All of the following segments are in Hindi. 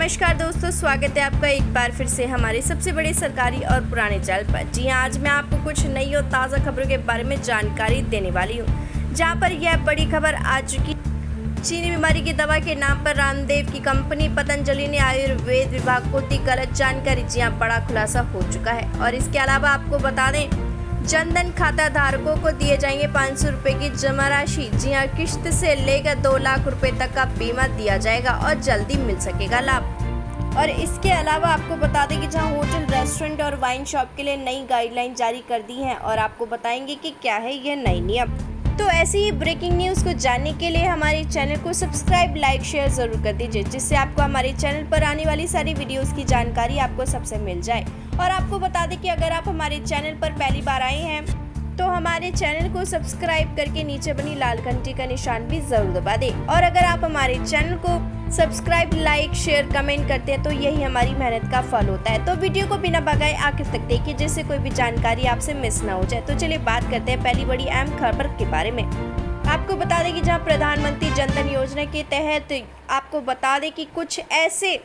नमस्कार दोस्तों, स्वागत है आपका एक बार फिर से हमारे सबसे बड़े सरकारी और पुराने चैनल पर। जी हाँ, आज मैं आपको कुछ नई और ताज़ा खबरों के बारे में जानकारी देने वाली हूँ, जहाँ पर यह बड़ी खबर आ चुकी। चीनी बीमारी की दवा के नाम पर रामदेव की कंपनी पतंजलि ने आयुर्वेद विभाग को दी गलत जानकारी। जी हाँ, बड़ा खुलासा हो चुका है। और इसके अलावा आपको बता दें, जनधन खाता धारकों को दिए जाएंगे 500 रुपये की जमा राशि। जी हाँ, किश्त से लेकर 2 लाख रुपए तक का बीमा दिया जाएगा और जल्दी मिल सकेगा लाभ। और इसके अलावा आपको बता दें कि जहां होटल, रेस्टोरेंट और वाइन शॉप के लिए नई गाइडलाइन जारी कर दी हैं और आपको बताएंगे कि क्या है यह नई नियम। तो ऐसी ही ब्रेकिंग न्यूज़ को जानने के लिए हमारे चैनल को सब्सक्राइब, लाइक, शेयर ज़रूर कर दीजिए, जिससे आपको हमारे चैनल पर आने वाली सारी वीडियोस की जानकारी आपको सबसे मिल जाए। और आपको बता दें कि अगर आप हमारे चैनल पर पहली बार आए हैं तो हमारे चैनल को सब्सक्राइब करके नीचे बनी लाल घंटी का निशान भी ज़रूर दबा दें। और अगर आप हमारे चैनल को सब्सक्राइब, लाइक, शेयर, कमेंट करते हैं तो यही हमारी मेहनत का फल होता है। तो वीडियो को बिना भगाए आखिर तक देखिए, जिससे कोई भी जानकारी आपसे मिस ना हो जाए। तो चलिए बात करते हैं पहली बड़ी अहम खबर के बारे में। आपको बता दें कि जहां प्रधानमंत्री जनधन योजना के तहत आपको बता दें कि कुछ ऐसे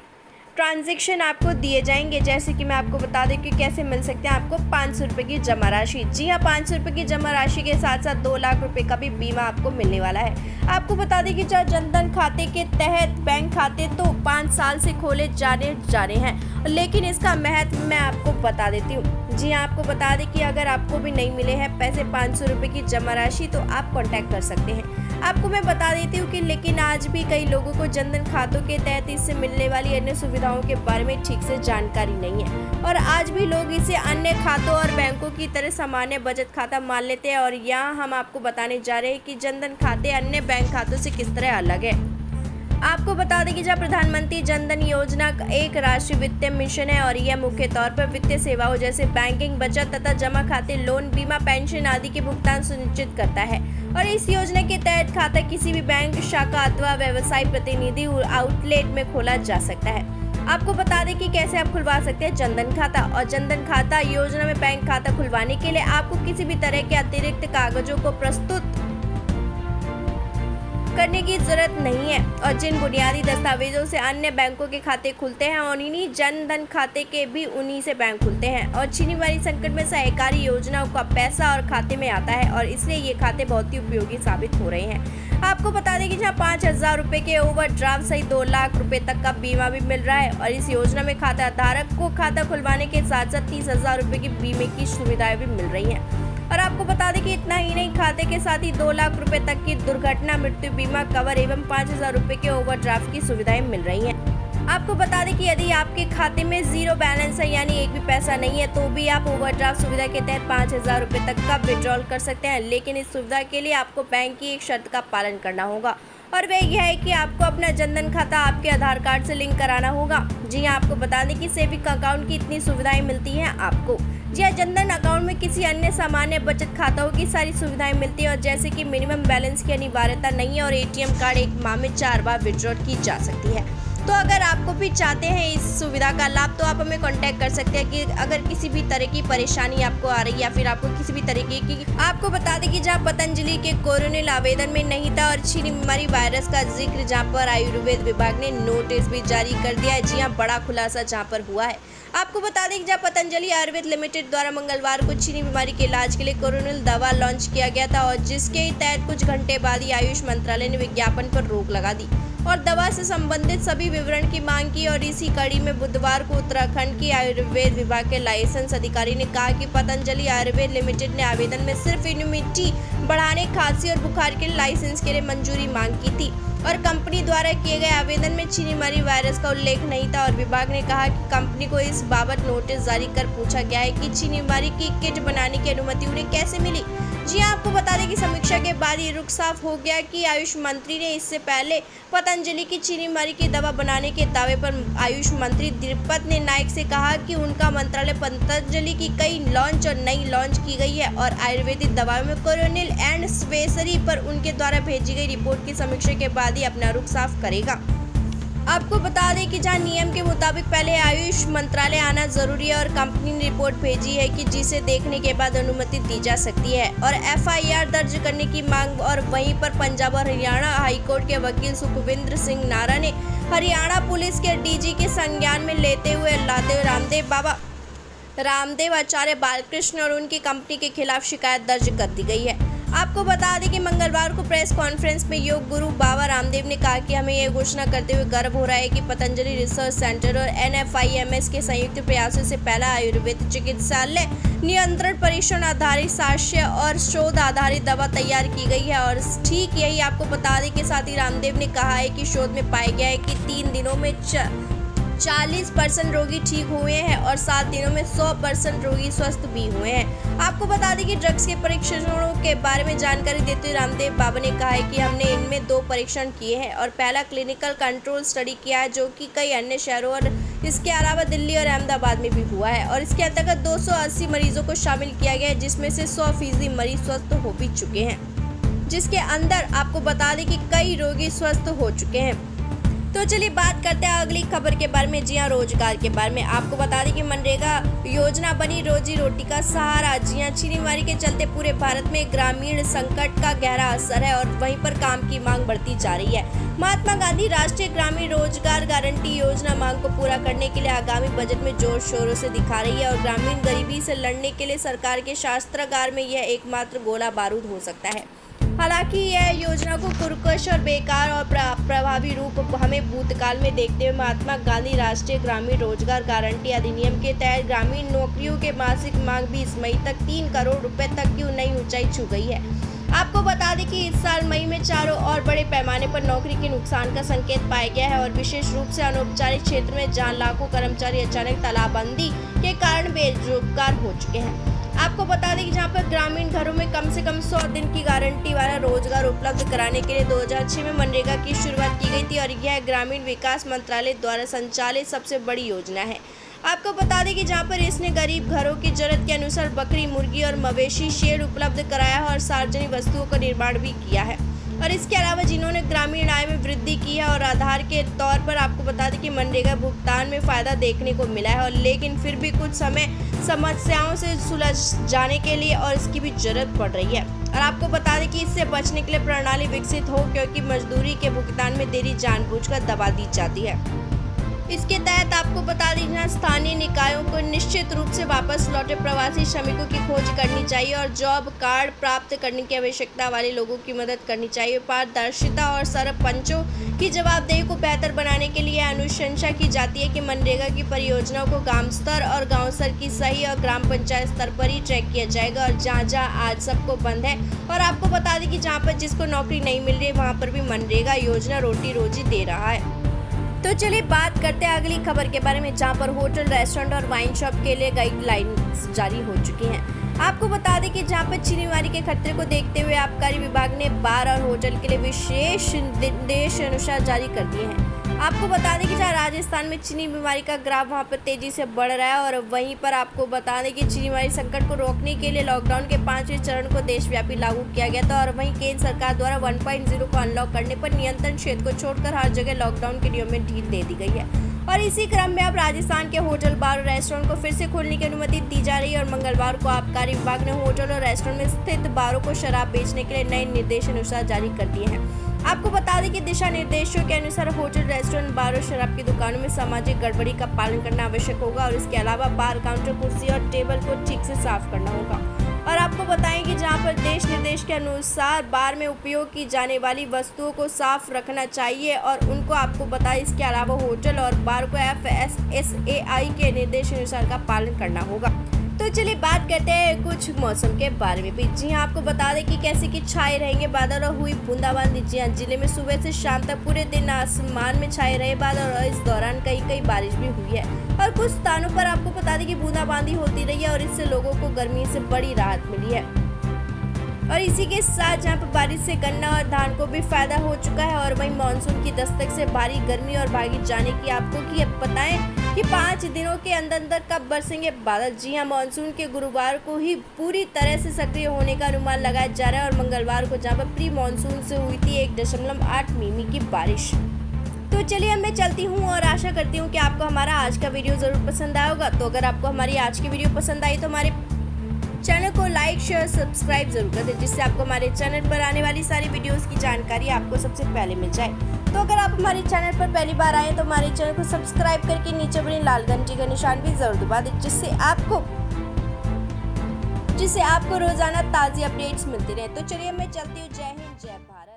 ट्रांजैक्शन आपको दिए जाएंगे, जैसे कि मैं आपको बता दें कि कैसे मिल सकते हैं आपको 500 रुपये की जमा राशि। जी हाँ, 500 रुपये की जमा राशि के साथ साथ 2 लाख रुपए का भी बीमा आपको मिलने वाला है। आपको बता दें कि जहाँ जनधन खाते के तहत बैंक खाते तो 5 साल से खोले जा रहे हैं, लेकिन इसका महत्व मैं आपको बता देती हूँ। जी हाँ, आपको बता दें कि अगर आपको भी नहीं मिले हैं पैसे 500 रुपये की जमा राशि तो आप कॉन्टैक्ट कर सकते हैं। आपको मैं बता देती हूँ कि लेकिन आज भी कई लोगों को जनधन खातों के तहत इससे मिलने वाली अन्य सुविधाओं के बारे में ठीक से जानकारी नहीं है और आज भी लोग इसे अन्य खातों और बैंकों की तरह सामान्य बचत खाता मान लेते हैं। और यहाँ हम आपको बताने जा रहे हैं कि जनधन खाते अन्य बैंक खातों से किस तरह अलग है। आपको बता दें कि जब प्रधानमंत्री जनधन योजना एक राष्ट्रीय वित्तीय मिशन है और यह मुख्य तौर पर वित्तीय सेवाओं जैसे बैंकिंग, बचत तथा जमा खाते, लोन, बीमा, पेंशन आदि के भुगतान सुनिश्चित करता है। और इस योजना के तहत खाता किसी भी बैंक शाखा अथवा व्यवसाय प्रतिनिधि आउटलेट में खोला जा सकता है। आपको बता दें कि कैसे आप खुलवा सकते हैं जनधन खाता। और जनधन खाता योजना में बैंक खाता खुलवाने के लिए आपको किसी भी तरह के अतिरिक्त कागजों को प्रस्तुत करने की जरूरत नहीं है और जिन बुनियादी दस्तावेजों से अन्य बैंकों के खाते खुलते हैं और इन्हीं जनधन खाते के भी उन्हीं से बैंक खुलते हैं। और चीनी बीमारी संकट में सहकारी योजनाओं का पैसा और खाते में आता है और इसलिए ये खाते बहुत ही उपयोगी साबित हो रहे हैं। आपको बता दें कि जहाँ 5,000 रुपये के ओवरड्राफ्ट सहित 2 लाख रुपए तक का बीमा भी मिल रहा है। और इस योजना में खाता धारक को खाता खुलवाने के साथ साथ 30,000 रुपये की बीमे की सुविधाएं भी मिल रही हैं। और आपको बता दें कि इतना ही नहीं, खाते के साथ ही 2 लाख रुपए तक की दुर्घटना मृत्यु बीमा कवर एवं 5,000 रुपये के ओवरड्राफ्ट की सुविधाएं मिल रही हैं। आपको बता दें कि यदि आपके खाते में जीरो बैलेंस है, यानी एक भी पैसा नहीं है, तो भी आप ओवरड्राफ्ट सुविधा के तहत 5,000 रुपये तक का विड्रॉल कर सकते हैं। लेकिन इस सुविधा के लिए आपको बैंक की एक शर्त का पालन करना होगा और वह यह है कि आपको अपना जनधन खाता आपके आधार कार्ड से लिंक कराना होगा। जी हाँ, आपको बता दें कि सेविंग अकाउंट की इतनी सुविधाएं मिलती हैं आपको। जी हाँ, जनधन अकाउंट में किसी अन्य सामान्य बचत खाताओं की सारी सुविधाएं मिलती हैं और जैसे कि मिनिमम बैलेंस की अनिवार्यता नहीं है और एटीएम कार्ड एक माह में 4 बार विड्रॉल की जा सकती है। तो अगर आपको भी चाहते हैं इस सुविधा का लाभ तो आप हमें कांटेक्ट कर सकते हैं कि अगर किसी भी तरह की परेशानी आपको आ रही है या फिर आपको किसी भी तरीके की। आपको बता दें कि जहां पतंजलि के कोरोनिल आवेदन में नहीं था और चीनी बीमारी वायरस का जिक्र, जहां पर आयुर्वेद विभाग ने नोटिस भी जारी कर दिया है। जी हाँ, बड़ा खुलासा जहां पर हुआ है। आपको बता दें कि जहाँ पतंजलि आयुर्वेद लिमिटेड द्वारा मंगलवार को चीनी बीमारी के इलाज के लिए कोरोनिल दवा लॉन्च किया गया था और जिसके तहत कुछ घंटे बाद ही आयुष मंत्रालय ने विज्ञापन पर रोक लगा दी और दवा से संबंधित सभी विवरण की मांग की। और इसी कड़ी में बुधवार को उत्तराखंड की आयुर्वेद विभाग के लाइसेंस अधिकारी ने कहा कि पतंजलि आयुर्वेद लिमिटेड ने आवेदन में सिर्फ इम्यूनिटी बढ़ाने, खांसी और बुखार के लाइसेंस के लिए मंजूरी मांग की थी और कंपनी द्वारा किए गए आवेदन में चीनी बीमारी वायरस का उल्लेख नहीं था। और विभाग ने कहा कि कंपनी को इस बाबत नोटिस जारी कर पूछा गया है कि चीनी बीमारी की किट बनाने की अनुमति उन्हें कैसे मिली। जी हाँ, आपको बता दें कि समीक्षा के बाद ये रुख साफ हो गया कि आयुष मंत्री ने इससे पहले पतंजलि की चीनी बीमारी की दवा बनाने के दावे पर आयुष मंत्री द्रौपदी नायक से कहा कि उनका मंत्रालय पतंजलि की कई लॉन्च और नई लॉन्च की गई है और आयुर्वेदिक दवाओं में कोरोनिल एंड स्पेसरी पर उनके द्वारा भेजी गई रिपोर्ट की समीक्षा के बाद ही अपना रुख साफ करेगा। आपको बता दें कि जहां नियम के मुताबिक पहले आयुष मंत्रालय आना जरूरी है और कंपनी ने रिपोर्ट भेजी है कि जिसे देखने के बाद अनुमति दी जा सकती है और एफआईआर दर्ज करने की मांग। और वहीं पर पंजाब और हरियाणा हाईकोर्ट के वकील सुखविंदर सिंह नारा ने हरियाणा पुलिस के डीजी के संज्ञान में लेते हुए रामदेव आचार्य बालकृष्ण और उनकी कंपनी के खिलाफ शिकायत दर्ज कर दी गई है। आपको बता दें कि मंगलवार को प्रेस कॉन्फ्रेंस में योग गुरु बाबा रामदेव ने कहा कि हमें यह घोषणा करते हुए गर्व हो रहा है कि पतंजलि रिसर्च सेंटर और NFIMS के संयुक्त प्रयासों से पहला आयुर्वेद चिकित्सालय नियंत्रण परीक्षण आधारित साक्ष्य और शोध आधारित दवा तैयार की गई है। और ठीक यही आपको बता दें कि साथ ही रामदेव ने कहा है कि शोध में पाया गया है कि 3 दिनों में 40% रोगी ठीक हुए हैं और 7 दिनों में 100% रोगी स्वस्थ भी हुए हैं। आपको बता दें कि ड्रग्स के परीक्षणों के बारे में जानकारी देते हुए रामदेव बाबा ने कहा है कि हमने इनमें 2 परीक्षण किए हैं और पहला क्लिनिकल कंट्रोल स्टडी किया है जो कि कई अन्य शहरों और इसके अलावा दिल्ली और अहमदाबाद में भी हुआ है और इसके अंतर्गत 280 मरीजों को शामिल किया गया है जिसमें से 100% मरीज स्वस्थ हो भी चुके हैं, जिसके अंदर आपको बता दें कि कई रोगी स्वस्थ हो चुके हैं। तो चलिए बात करते हैं अगली खबर के बारे में। जी हाँ, रोजगार के बारे में आपको बता दें कि मनरेगा योजना बनी रोजी रोटी का सहारा। जी हाँ, चीनीमारी के चलते पूरे भारत में ग्रामीण संकट का गहरा असर है और वहीं पर काम की मांग बढ़ती जा रही है। महात्मा गांधी राष्ट्रीय ग्रामीण रोजगार गारंटी योजना मांग को पूरा करने के लिए आगामी बजट में जोर शोरों से दिखा रही है और ग्रामीण गरीबी से लड़ने के लिए सरकार के शास्त्रागार में यह एकमात्र गोला बारूद हो सकता है। हालांकि यह योजना को पुरकश और बेकार और प्रभावी रूप हमें भूतकाल में देखते हुए महात्मा गांधी राष्ट्रीय ग्रामीण रोजगार गारंटी अधिनियम के तहत ग्रामीण नौकरियों के मासिक मांग भी इस मई तक 3 करोड़ रुपए तक की नई ऊंचाई छू गई है। आपको बता दें कि इस साल मई में चारों और बड़े पैमाने पर नौकरी के नुकसान का संकेत पाया गया है और विशेष रूप से अनौपचारिक क्षेत्र में जहां लाखों कर्मचारी अचानक तालाबंदी के कारण बेरोजगार हो चुके हैं। आपको बता दें कि जहां पर ग्रामीण घरों में कम से कम 100 दिन की गारंटी वाला रोजगार उपलब्ध कराने के लिए 2006 में मनरेगा की शुरुआत की गई थी और यह ग्रामीण विकास मंत्रालय द्वारा संचालित सबसे बड़ी योजना है। आपको बता दें कि जहां पर इसने गरीब घरों की जरूरत के अनुसार बकरी, मुर्गी और मवेशी शेड उपलब्ध कराया है और सार्वजनिक वस्तुओं का निर्माण भी किया है और इसके अलावा जिन्होंने ग्रामीण आय में वृद्धि की है और आधार के तौर पर आपको बता दें कि मनरेगा भुगतान में फायदा देखने को मिला है और लेकिन फिर भी कुछ समय समस्याओं से सुलझ जाने के लिए और इसकी भी जरूरत पड़ रही है और आपको बता दें कि इससे बचने के लिए प्रणाली विकसित हो क्योंकि मजदूरी के भुगतान में देरी जानबूझकर दबा दी जाती है। इसके तहत आपको बता दें कि स्थानीय निकायों को निश्चित रूप से वापस लौटे प्रवासी श्रमिकों की खोज करनी चाहिए और जॉब कार्ड प्राप्त करने की आवश्यकता वाले लोगों की मदद करनी चाहिए। पारदर्शिता और सरपंचों की जवाबदेही को बेहतर बनाने के लिए अनुशंसा की जाती है कि मनरेगा की परियोजनाओं को ग्राम स्तर और गांव स्तर की सही और ग्राम पंचायत स्तर पर ही ट्रैक किया जाएगा और जहां आज सबको बंद है और आपको बता दें कि जहां पर जिसको नौकरी नहीं मिल रही है वहां पर भी मनरेगा योजना रोटी रोजी दे रहा है। तो चलिए बात करते हैं अगली खबर के बारे में, जहां पर होटल, रेस्टोरेंट और वाइन शॉप के लिए गाइडलाइंस जारी हो चुकी हैं। आपको बता दें कि जहां पर चीनीमारी के खतरे को देखते हुए आबकारी विभाग ने बार और होटल के लिए विशेष निर्देश अनुसार जारी कर दिए हैं। आपको बता दें कि जहां राजस्थान में चीनी बीमारी का ग्राफ वहां पर तेजी से बढ़ रहा है और वहीं पर आपको बता दें कि चीनीमारी संकट को रोकने के लिए लॉकडाउन के 5वें चरण को देशव्यापी लागू किया गया था और वहीं केंद्र सरकार द्वारा 1.0 को अनलॉक करने पर नियंत्रण क्षेत्र को छोड़कर हर जगह लॉकडाउन के नियम में ढील दे दी गई है और इसी क्रम में अब राजस्थान के होटल, बार और रेस्टोरेंट को फिर से खोलने की अनुमति दी जा रही है और मंगलवार को आबकारी विभाग ने होटल और रेस्टोरेंट में स्थित बारों को शराब बेचने के लिए नए निर्देश अनुसार जारी कर दिए हैं। आपको बता दें कि दिशा निर्देशों के अनुसार होटल, रेस्टोरेंट, बार और शराब की दुकानों में सामाजिक गड़बड़ी का पालन करना आवश्यक होगा और इसके अलावा बार काउंटर, कुर्सी और टेबल को ठीक से साफ करना होगा। और आपको बताएं कि जहां पर देश निर्देश के अनुसार बार में उपयोग की जाने वाली वस्तुओं को साफ रखना चाहिए और उनको आपको बताएं इसके अलावा होटल और बार को FSSAI के निर्देश अनुसार का पालन करना होगा। तो चलिए बात करते हैं कुछ मौसम के बारे में भी। जी हाँ, आपको बता दें कि कैसे कि छाए रहेंगे बादल और हुई बूंदाबांदी। जी हाँ, जिले में सुबह से शाम तक पूरे दिन आसमान में छाए रहे बादल और इस दौरान कई बारिश भी हुई है और कुछ स्थानों पर आपको बता दें कि बूंदाबांदी होती रही है और इससे लोगों को गर्मी से बड़ी राहत मिली है। और इसी के साथ जहाँ पर बारिश से गन्ना और धान को भी फायदा हो चुका है और वहीं मानसून की दस्तक से भारी गर्मी और भागी जाने की आपको कि अब बताएं कि 5 दिनों के अंदर कब बरसेंगे बादल। जी हाँ, मानसून के गुरुवार को ही पूरी तरह से सक्रिय होने का अनुमान लगाया जा रहा है और मंगलवार को जहाँ पर प्री मानसून से हुई थी 1.8 मिमी की बारिश। तो चलिए अब मैं चलती हूँ और आशा करती हूँ कि आपको हमारा आज का वीडियो ज़रूर पसंद आया होगा। तो अगर आपको हमारी आज की वीडियो पसंद आई तो हमारे चैनल को लाइक, शेयर, सब्सक्राइब जरूर कर दें जिससे आपको हमारे चैनल पर आने वाली सारी वीडियोस की जानकारी आपको सबसे पहले मिल जाए। तो अगर आप हमारे चैनल पर पहली बार आए तो हमारे चैनल को सब्सक्राइब करके नीचे बनी लाल घंटी का निशान भी जरूर दबा दें, जिससे आपको रोजाना ताज़ी अपडेट्स मिलती रहे। तो चलिए मैं चलती हूँ। जय हिंद, जय भारत।